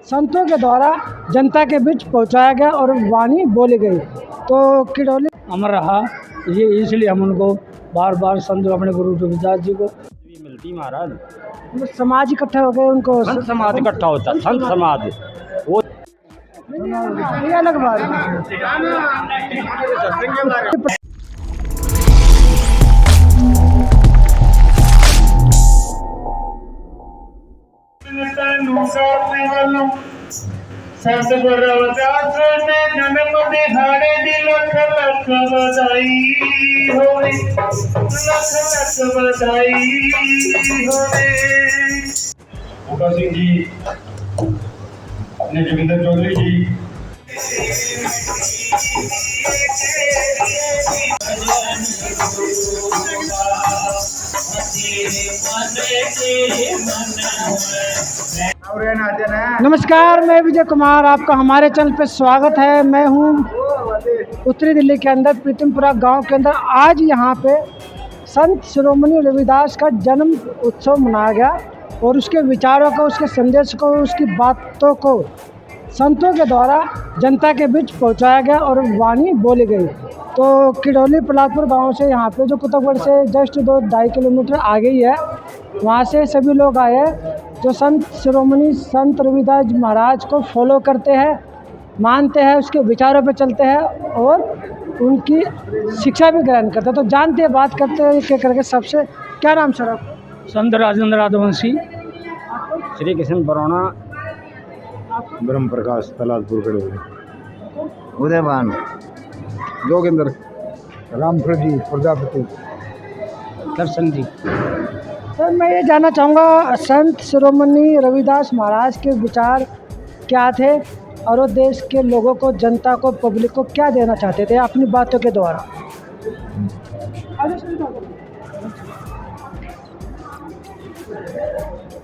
संतों के द्वारा जनता के बीच पहुंचाया गया और वाणी बोली गई। तो किडौली अमर रहा, ये इसलिए हम उनको बार बार संत अपने गुरु रविदास जी को मिलती महाराज। समाज इकट्ठे हो गए, उनको संत समाज इकट्ठा होता, संत समाज वो ये अलग बात है। सतगुरु रविदास ने जन्म दिहाड़े दी लख लख बधाई होवे, लख लख बधाई होवे। बूटा सिंह जी ने जोगिंदर चौधरी जी नमस्कार, मैं विजय कुमार, आपका हमारे चैनल पे स्वागत है। मैं हूँ उत्तरी दिल्ली के अंदर प्रीतमपुरा गांव के अंदर। आज यहाँ पे संत शिरोमणि रविदास का जन्म उत्सव मनाया गया और उसके विचारों को, उसके संदेश को, उसकी बातों को संतों के द्वारा जनता के बीच पहुँचाया गया और वाणी बोली गई। तो किडौली पलादपुर गांव से यहाँ पे जो कुतुबगढ़ से जस्ट 2-2.5 किलोमीटर आगे ही है, वहाँ से सभी लोग आए जो संत शिरोमणि संत रविदास महाराज को फॉलो करते हैं, मानते हैं, उसके विचारों पे चलते हैं और उनकी शिक्षा भी ग्रहण करते हैं। तो जानते हैं, बात करते हैं एक करके सबसे। क्या नाम सर आप? संत राजेंद्र राधवंशी, श्री कृष्ण बरौना, ब्रह्म प्रकाश तलादपुर कड़ोली, उदयवान, जोगिंदर, रामप्रदीप प्रजापति, दर्शन जी। सर मैं ये जानना चाहूँगा, संत शिरोमणि रविदास महाराज के विचार क्या थे और वो देश के लोगों को, जनता को, पब्लिक को क्या देना चाहते थे अपनी बातों के द्वारा?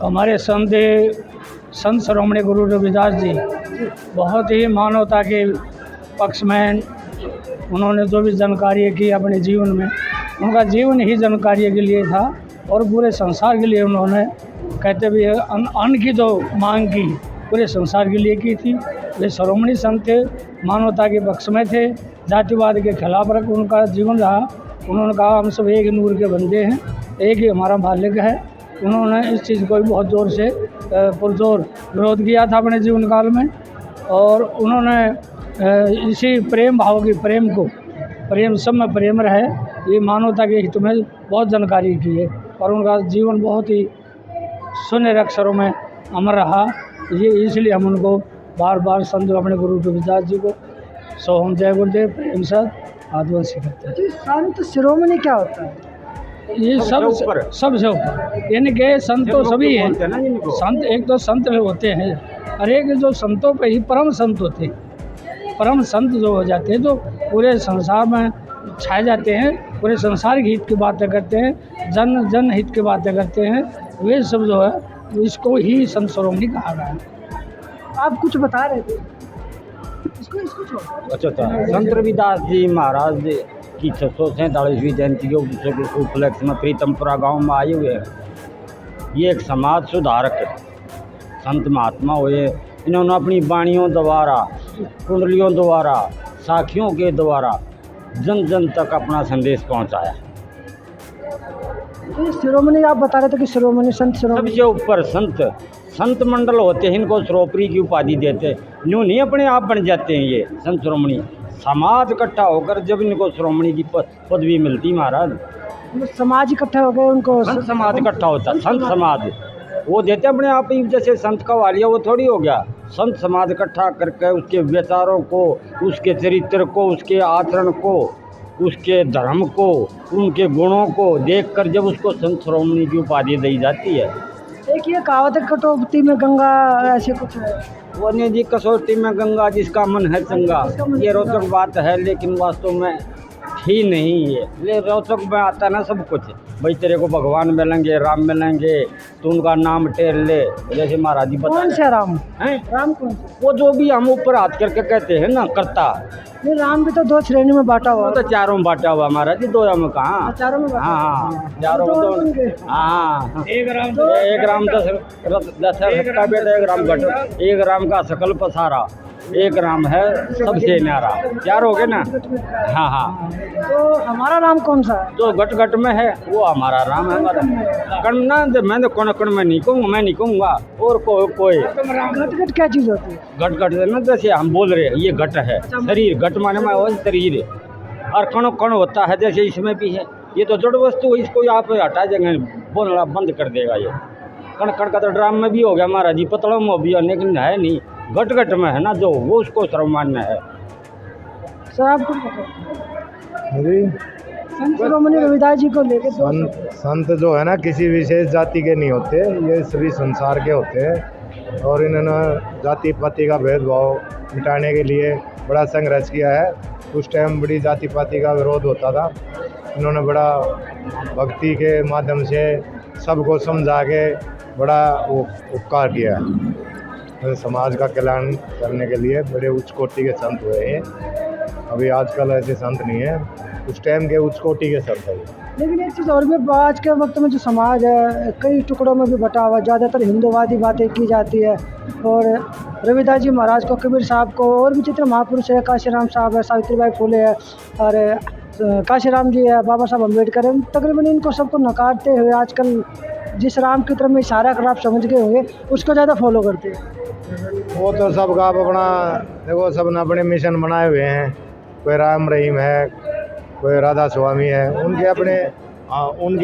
हमारे संत शिरोमणि गुरु रविदास जी बहुत ही मानवता के पक्ष में उन्होंने जो भी जानकारी की अपने जीवन में, उनका जीवन ही जानकारी के लिए था और पूरे संसार के लिए उन्होंने, कहते भी अन्न की जो मांग की पूरे संसार के लिए की थी। वे शिरोमणि संत थे, मानवता के पक्ष में थे, जातिवाद के खिलाफ रख उनका जीवन रहा। उन्होंने कहा हम सब एक नूर के बंदे हैं, एक ही हमारा मालिक है। उन्होंने इस चीज़ को भी बहुत ज़ोर से पुरजोर विरोध किया था अपने जीवन काल में और उन्होंने इसी प्रेम भाव की, प्रेम सब में प्रेम रहे, ये मानवता के हित में बहुत जानकारी की है और उनका जीवन बहुत ही सुनहरे अक्षरों में अमर रहा। ये इसलिए हम उनको बार बार संत अपने गुरु रविदास जी को सोहम जय गुरुदेव प्रेम से आदवंशी करते हैं। संत शिरोमणि क्या होता है? ये सबसे ऊपर, यानी कि संत तो सभी हैं। संत एक तो संत होते हैं और एक जो संतों पे ही परम संत होते हैं। परम संत जो हो जाते हैं जो पूरे संसार में छाए जाते हैं, पूरे संसार के हित की बातें करते हैं, जन हित की बातें करते हैं, वे सब जो है इसको ही संत शिरोमणि कहा गया है। आप कुछ बता रहे थे, इसको छोड़ो। अच्छा, संत रविदास जी महाराज की 647वीं जयंती के उपलक्ष्य में प्रीतमपुरा गांव में आए हुए हैं। ये एक समाज सुधारक संत महात्मा हुए। इन्होंने अपनी वाणियों द्वारा, कुंडलियों द्वारा, साखियों के द्वारा जन जन तक अपना संदेश पहुंचाया। शिरोमणि आप बता रहे थे कि शिरोमणि संत शिरोमणि सबसे ऊपर संत मंडल होते हैं, इनको श्रोपरी की उपाधि देते हैं। यूँ नहीं अपने आप बन जाते हैं ये संत शिरोमणि, समाज इकट्ठा होकर जब इनको शिरोमणि की पदवी मिलती महाराज। समाज इकट्ठे हो गए, उनको संत समाज इकट्ठा होता, संत समाज वो देते अपने आप ही। जैसे संत का वालिया वो थोड़ी हो गया, संत समाज इकट्ठा करके उसके विचारों को, उसके चरित्र को, उसके आचरण को, उसके धर्म को, उनके गुणों को देखकर जब उसको संत शिरोमणि की उपाधि दी जाती है। एक ये कहावत है, कटौती में गंगा, ऐसे कुछ है। वो नहीं जी, कसौटी में गंगा जिसका मन है चंगा, ये रोचक बात है लेकिन वास्तव में ही नहीं है। ये रोचक में आता ना सब कुछ, भाई तेरे को भगवान मिलेंगे, राम मिलेंगे, तो उनका नाम टेर ले। जैसे महाराज जी कौन बता से राम? हैं, राम कौन से? वो जो भी हम ऊपर हाथ करके कहते हैं ना करता, नहीं, राम भी तो दो श्रेणी में बांटा हुआ वो तो चारों में बांटा हुआ महाराज जी, दो में कहाँ। चारों में बांटा हाँ हुआ। हाँ, चारों में दो तो होंगे। हाँ, एक राम एक राम दशरथ का बेटा, एक राम घट, एक राम का सकल पसारा, एक राम है सबसे न्यारा। चार हो गए ना। हाँ हाँ, तो हमारा राम कौन सा है? जो घट घट में है वो हमारा राम है। हमारा कण ना, मैं तो कण कण में नहीं कहूँगा, मैं नहीं कहूँगा और कोई घट घट क्या चीज़ होती है? घट घट ना, जैसे हम बोल रहे हैं ये घट है, शरीर घट माने में वो शरीर है, और कण कण होता है जैसे इसमें भी है। ये तो जड़ वस्तु है, इसको आप हटा देंगे, बोलना बंद कर देगा ये। कण कण का तो ड्राम में भी हो गया महाराज जी, पतलों में भी है, लेकिन है नहीं, घट घट में है ना जो, वो उसको सर्वमान्य है। सर आपको पता जी, संत शिरोमणि रविदास जी को लेके संत जो है ना किसी विशेष जाति के नहीं होते, ये सभी संसार के होते हैं। और इन्होंने जाति पाति का भेदभाव मिटाने के लिए बड़ा संघर्ष किया है। उस टाइम बड़ी जाति पाति का विरोध होता था, इन्होंने बड़ा भक्ति के माध्यम से सबको समझा के बड़ा वो उपकार किया है। समाज का कल्याण करने के लिए बड़े उच्च कोटि के संत हुए हैं। अभी आजकल ऐसे संत नहीं है, उस टाइम के उच्च कोटि के संत है। लेकिन एक चीज़ और भी, आज के वक्त में जो समाज है कई टुकड़ों में भी बटा हुआ, ज़्यादातर हिंदूवादी बातें की जाती है। और रविदास जी महाराज को, कबीर साहब को, और भी जितने महापुरुष है, काशीराम साहब है, सावित्रीबाई फुले है, और काशीराम जी है, बाबा साहब अम्बेडकर है, तकरीबन इनको सबको नकारते हुए आजकल जिस राम की तरफ में इशारा कर आप समझ गए होंगे, उसको ज़्यादा फॉलो करते हैं। वो तो सबका अपना, देखो सब ने अपने मिशन बनाए हुए हैं। कोई राम रहीम है, कोई राधा स्वामी है, उनके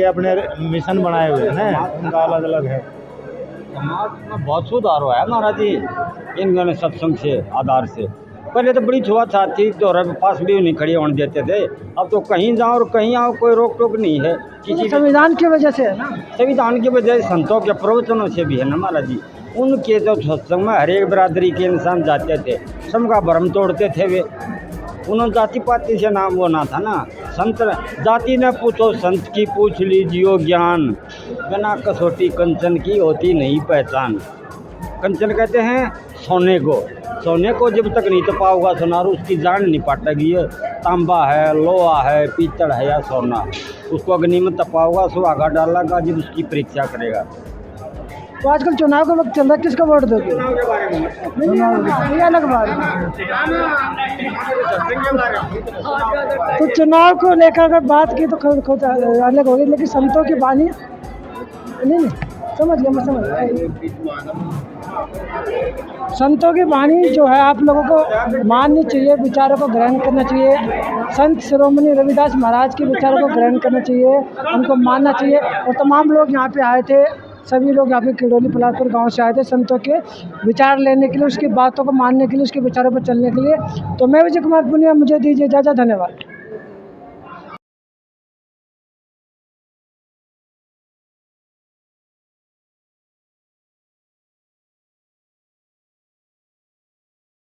अपने मिशन बनाए हुए हैं ना, उनका अलग अलग है। समाज में बहुत सुधार हुआ है महाराज जी इन सत्संग से आधार से। पहले तो बड़ी छुआछात थी, तो पास भी नहीं खड़ी होने देते थे। अब तो कहीं जाओ और कहीं आओ, कोई रोक टोक नहीं है किसी। संविधान की वजह से है ना, संविधान की वजह से, संतों के प्रवचनों से भी है ना महाराज जी। उनके जो सत्संग में हर एक बिरादरी के इंसान जाते थे, सबका भरम तोड़ते थे वे। उन्होंने जाति पाति से नाम वो ना था ना, संत जाति ने पूछो संत की, पूछ लीजियो ज्ञान, बिना कसौटी कंचन की होती नहीं पहचान। कंचन कहते हैं सोने को, सोने को जब तक नहीं तपाओगा सोनार, उसकी जान नहीं पाटेगी। तांबा है, लोहा है, पीतल है या सोना, उसको अग्नि में तपाओगा, सुहागा डालेगा, जब उसकी परीक्षा करेगा। तो आजकल चुनाव का वक्त चल रहा है, किसको वोट दोगे? ये अलग बात है। तो चुनाव को लेकर अगर बात की तो खुद अलग होगी, लेकिन संतों की वाणी नहीं, समझ गया, मैं समझ गया। संतों की वाणी जो है आप लोगों को माननी चाहिए, विचारों को ग्रहण करना चाहिए। संत शिरोमणि रविदास महाराज के विचारों को ग्रहण करना चाहिए, उनको मानना चाहिए। और तमाम लोग यहाँ पे आए थे, सभी लोग यहाँ पे किडोली पलासपुर गांव से आए थे संतों के विचार लेने के लिए, उसकी बातों को मानने के लिए, उसके विचारों पर चलने के लिए। तो मैं विजय कुमार पुनिया, मुझे दीजिए इजाज़त, धन्यवाद।